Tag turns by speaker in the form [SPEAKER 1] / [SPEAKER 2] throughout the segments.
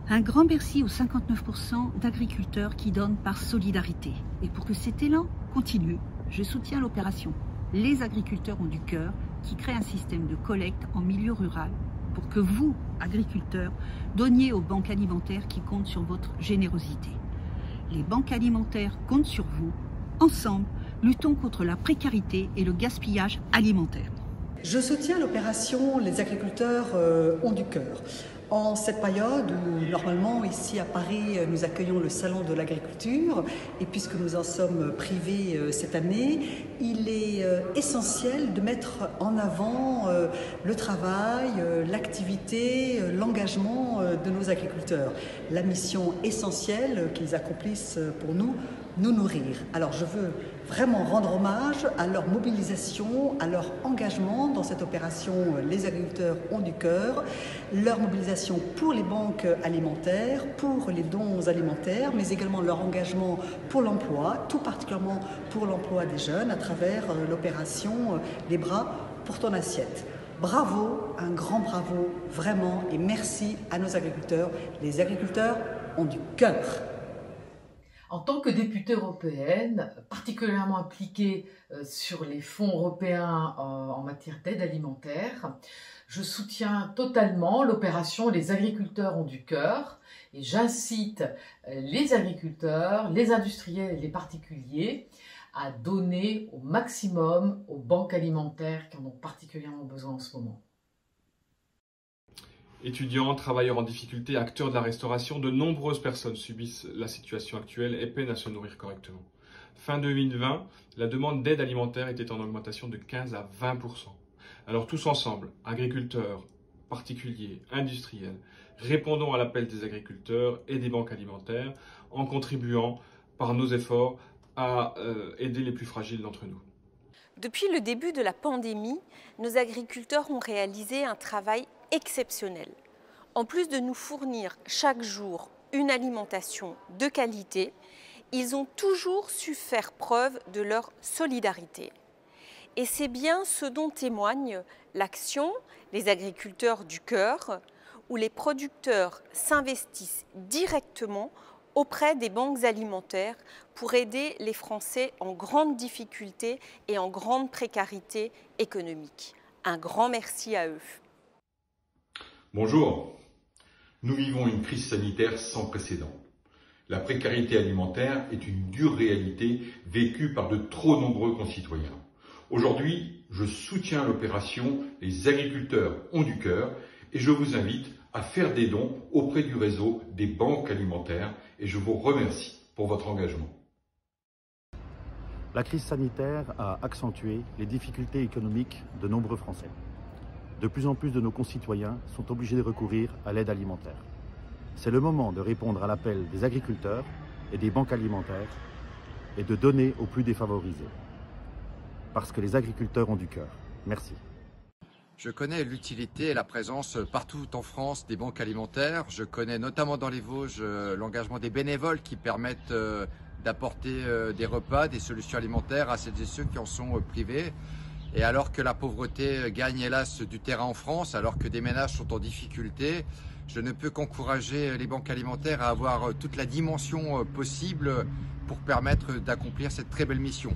[SPEAKER 1] Un grand merci aux 59% d'agriculteurs qui donnent par solidarité. Et pour que cet élan continue, je soutiens l'opération Les agriculteurs ont du cœur qui crée un système de collecte en milieu rural pour que vous, agriculteurs, donniez aux banques alimentaires qui comptent sur votre générosité. Les banques alimentaires comptent sur vous. Ensemble, luttons contre la précarité et le gaspillage alimentaire.
[SPEAKER 2] Je soutiens l'opération Les agriculteurs ont du cœur. En cette période où, normalement, ici à Paris, nous accueillons le Salon de l'agriculture, et puisque nous en sommes privés cette année, il est essentiel de mettre en avant le travail, l'activité, l'engagement de nos agriculteurs. La mission essentielle qu'ils accomplissent pour nous, nous nourrir. Alors je veux vraiment rendre hommage à leur mobilisation, à leur engagement dans cette opération Les agriculteurs ont du cœur, leur mobilisation pour les banques alimentaires, pour les dons alimentaires, mais également leur engagement pour l'emploi, tout particulièrement pour l'emploi des jeunes à travers l'opération Les bras pour ton assiette. Bravo, un grand bravo, vraiment, et merci à nos agriculteurs. Les agriculteurs ont du cœur.
[SPEAKER 3] En tant que députée européenne, particulièrement impliquée sur les fonds européens en matière d'aide alimentaire, je soutiens totalement l'opération Les agriculteurs ont du cœur et j'incite les agriculteurs, les industriels et les particuliers à donner au maximum aux banques alimentaires qui en ont particulièrement besoin en ce moment.
[SPEAKER 4] Étudiants, travailleurs en difficulté, acteurs de la restauration, de nombreuses personnes subissent la situation actuelle et peinent à se nourrir correctement. Fin 2020, la demande d'aide alimentaire était en augmentation de 15 à 20%. Alors tous ensemble, agriculteurs, particuliers, industriels, répondons à l'appel des agriculteurs et des banques alimentaires en contribuant par nos efforts à aider les plus fragiles d'entre nous.
[SPEAKER 5] Depuis le début de la pandémie, nos agriculteurs ont réalisé un travail exceptionnel. En plus de nous fournir chaque jour une alimentation de qualité, ils ont toujours su faire preuve de leur solidarité. Et c'est bien ce dont témoigne l'action Les agriculteurs du cœur, où les producteurs s'investissent directement auprès des banques alimentaires pour aider les Français en grande difficulté et en grande précarité économique. Un grand merci à eux.
[SPEAKER 6] Bonjour. Nous vivons une crise sanitaire sans précédent. La précarité alimentaire est une dure réalité vécue par de trop nombreux concitoyens. Aujourd'hui, je soutiens l'opération Les agriculteurs ont du cœur et je vous invite à faire des dons auprès du réseau des banques alimentaires et je vous remercie pour votre engagement.
[SPEAKER 7] La crise sanitaire a accentué les difficultés économiques de nombreux Français. De plus en plus de nos concitoyens sont obligés de recourir à l'aide alimentaire. C'est le moment de répondre à l'appel des agriculteurs et des banques alimentaires et de donner aux plus défavorisés. Parce que les agriculteurs ont du cœur. Merci.
[SPEAKER 8] Je connais l'utilité et la présence partout en France des banques alimentaires. Je connais notamment dans les Vosges l'engagement des bénévoles qui permettent d'apporter des repas, des solutions alimentaires à celles et ceux qui en sont privés. Et alors que la pauvreté gagne hélas du terrain en France, alors que des ménages sont en difficulté, je ne peux qu'encourager les banques alimentaires à avoir toute la dimension possible pour permettre d'accomplir cette très belle mission.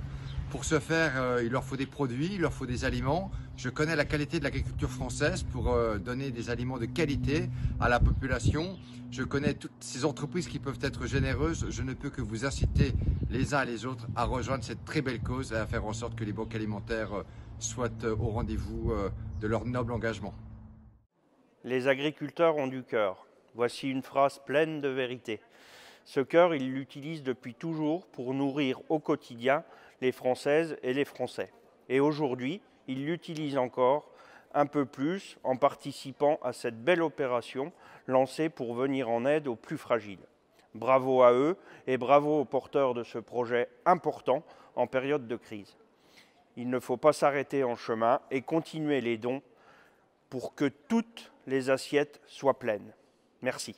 [SPEAKER 8] Pour ce faire, il leur faut des produits, il leur faut des aliments. Je connais la qualité de l'agriculture française pour donner des aliments de qualité à la population. Je connais toutes ces entreprises qui peuvent être généreuses. Je ne peux que vous inciter les uns et les autres à rejoindre cette très belle cause et à faire en sorte que les banques alimentaires soient au rendez-vous de leur noble engagement.
[SPEAKER 9] Les agriculteurs ont du cœur. Voici une phrase pleine de vérité. Ce cœur, ils l'utilisent depuis toujours pour nourrir au quotidien les Françaises et les Français. Et aujourd'hui, ils l'utilisent encore un peu plus en participant à cette belle opération lancée pour venir en aide aux plus fragiles. Bravo à eux et bravo aux porteurs de ce projet important en période de crise. Il ne faut pas s'arrêter en chemin et continuer les dons pour que toutes les assiettes soient pleines. Merci.